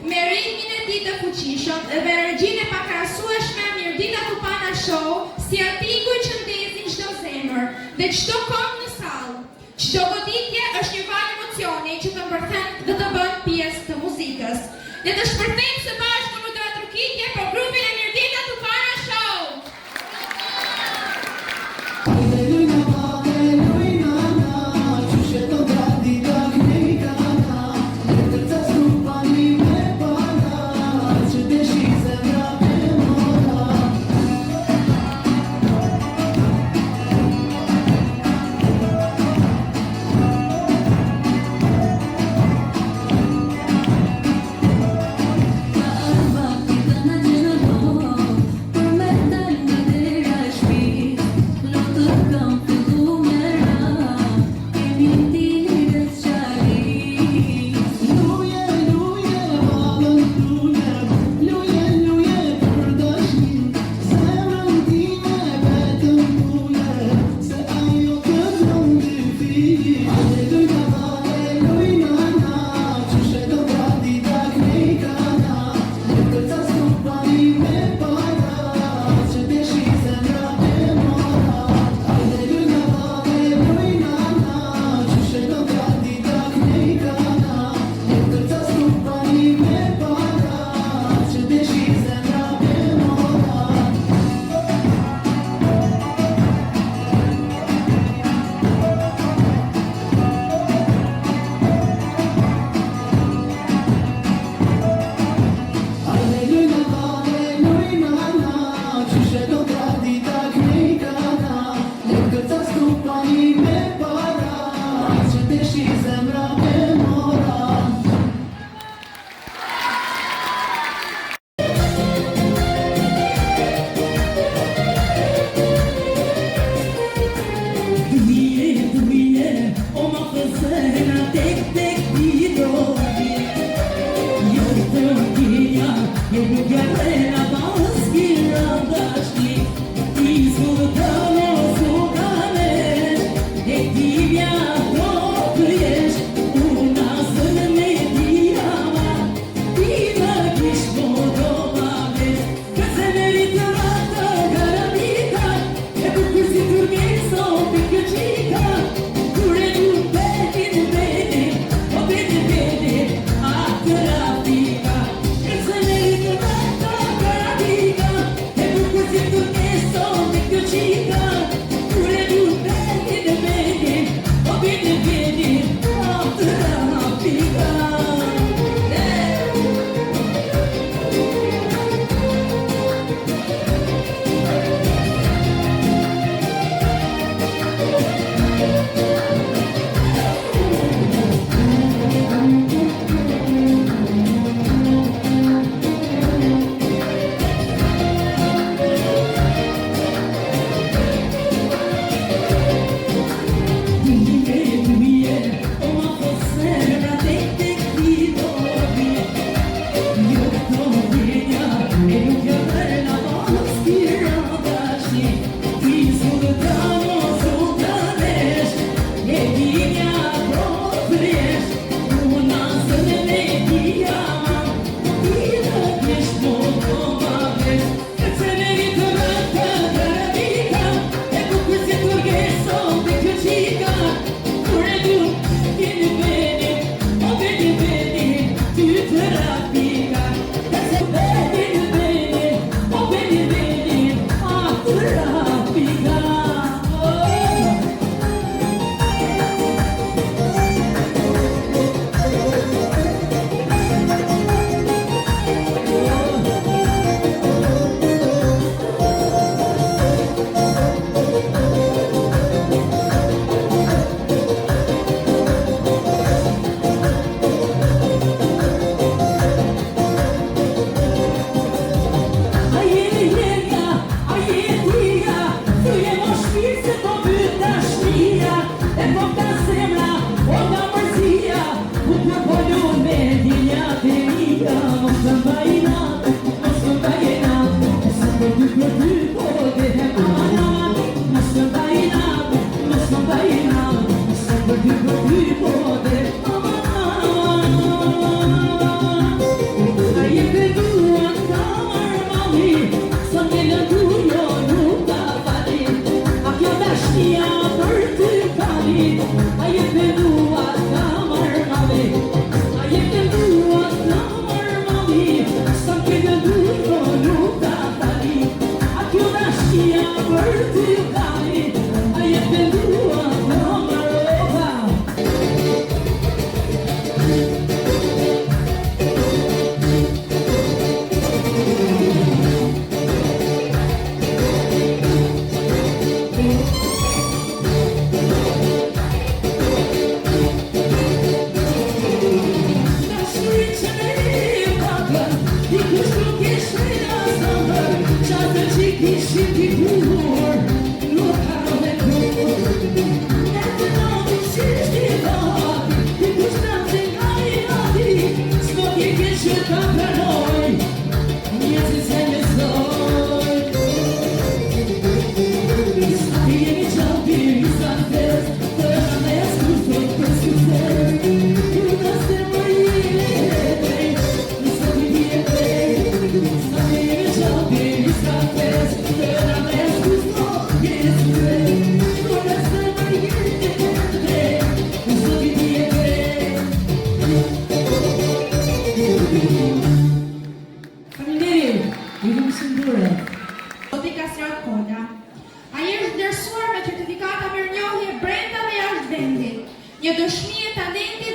Me ritmin e tij të fuqishëm dhe energjinë e pakrahasueshme, Mirdita Tupana Show, si artiku që ndezin çdo zemër dhe çdo këmbë në sallë. Çdo goditje është një val emocioni që të mbërthen dhe të bën pjesë të muzikës. Ne të shpërthejmë së bashku në dratëkitje për grupin e Mirdita Tupana Show. Bye.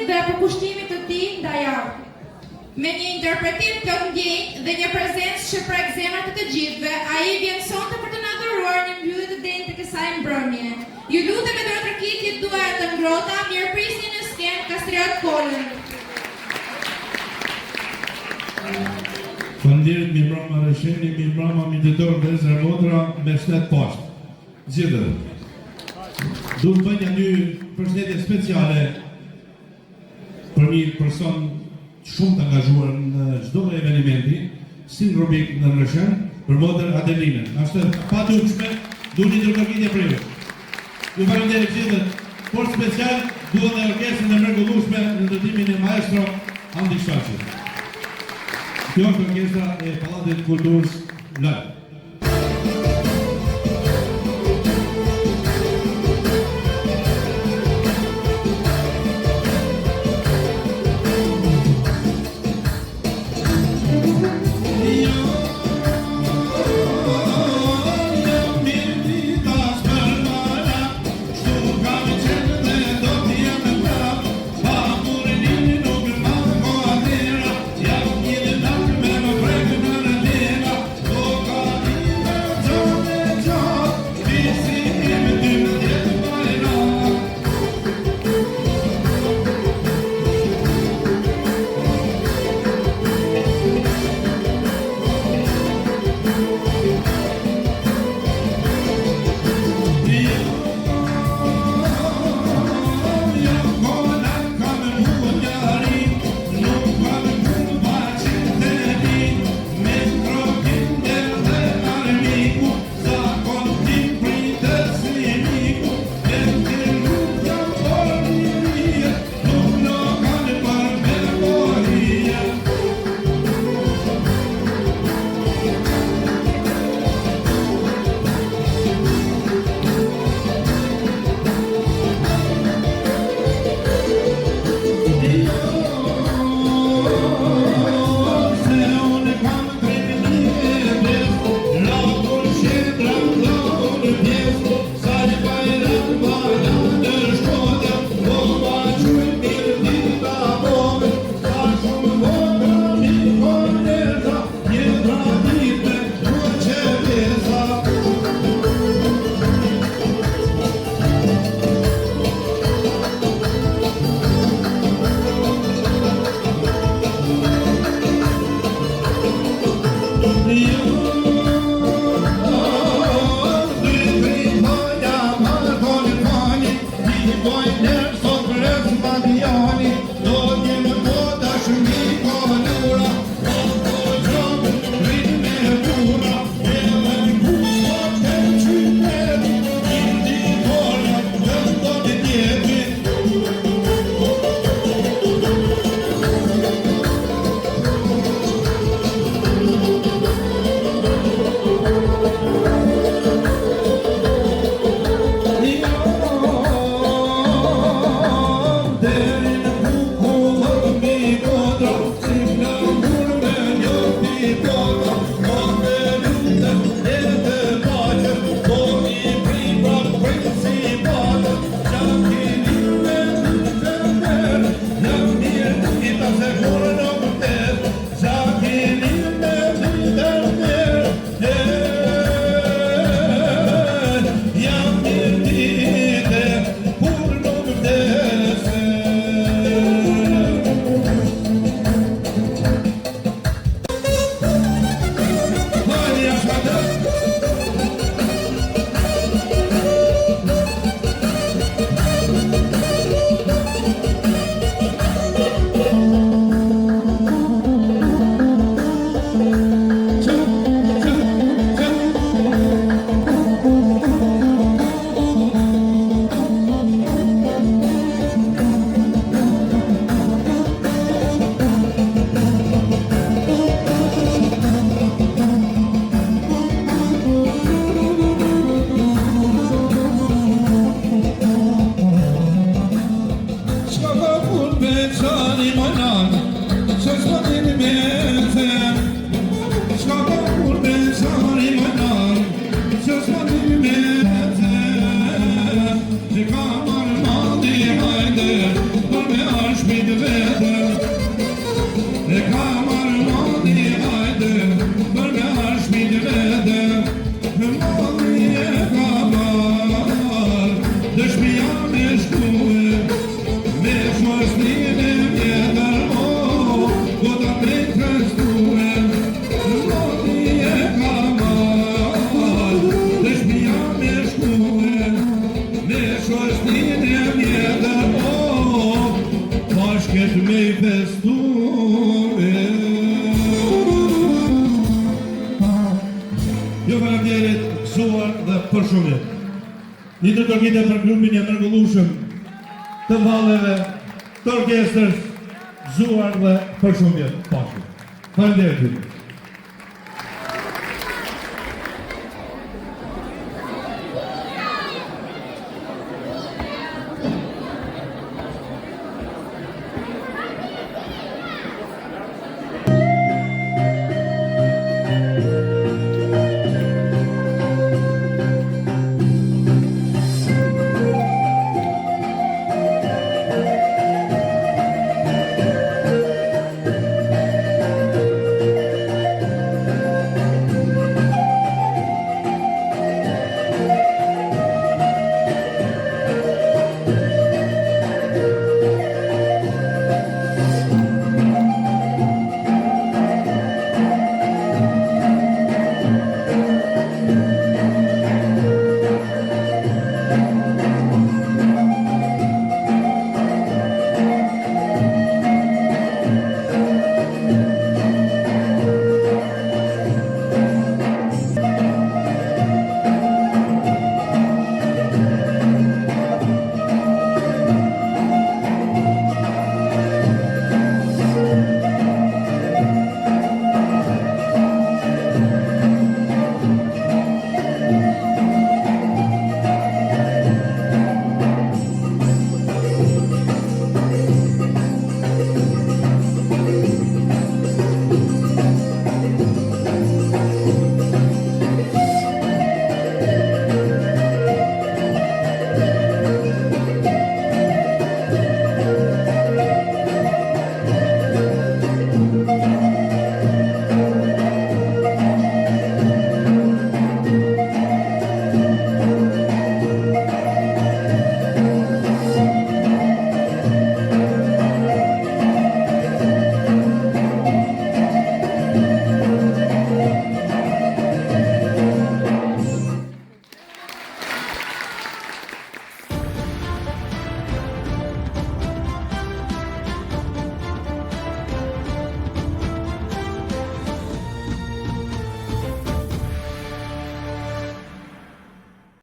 dhe përkushtimit të tij ndaj artit. Me një interpretim plot ndjenjë dhe një prezencë që prek zemrat të gjithëve, ai vjen sonte për të na dhuruar një mbyllje të denjë të kësaj mbrëmje. Ju lutem me dorë tërhiqje dua të ngrota, mirëprisni në skenë Kastriot Kolën. Faleminderit, mi mbrëma Resheni, mi mbrëma Mitëtor dhe Ezra Motra me shtet poshtë. Gjithë. Du të bëj një përshëndetje speciale për një person shumë të angazhuar në çdo lloj eventi, si në rubrik në Rreshen, për motër Adelinën. Ashtë pa dukshme, du një ndërkëngitje për ju. Ju faleminderit gjithë, por special duhet dhe orkestrën e mrekullueshme në ndërtimin e maestro Andi Shaqi. Kjo është orkestra e Pallatit të Kulturës live. shpit vete, e ka marrë mandi hajde, për me marrë shpit vete, mandi e ka marrë, dëshmia me shkue, me shosnine mjetër, po ta drejt kërstue, mandi e ka marrë, dëshmia me shkue, me shosnine mjetër, Bashket me I festume. Jo faleminderit Gëzuar dhe përshumjet. Një të tërkite për grupin e mrekullueshëm të valleve të orkestrës Gëzuar dhe përshumjet. Faleminderit.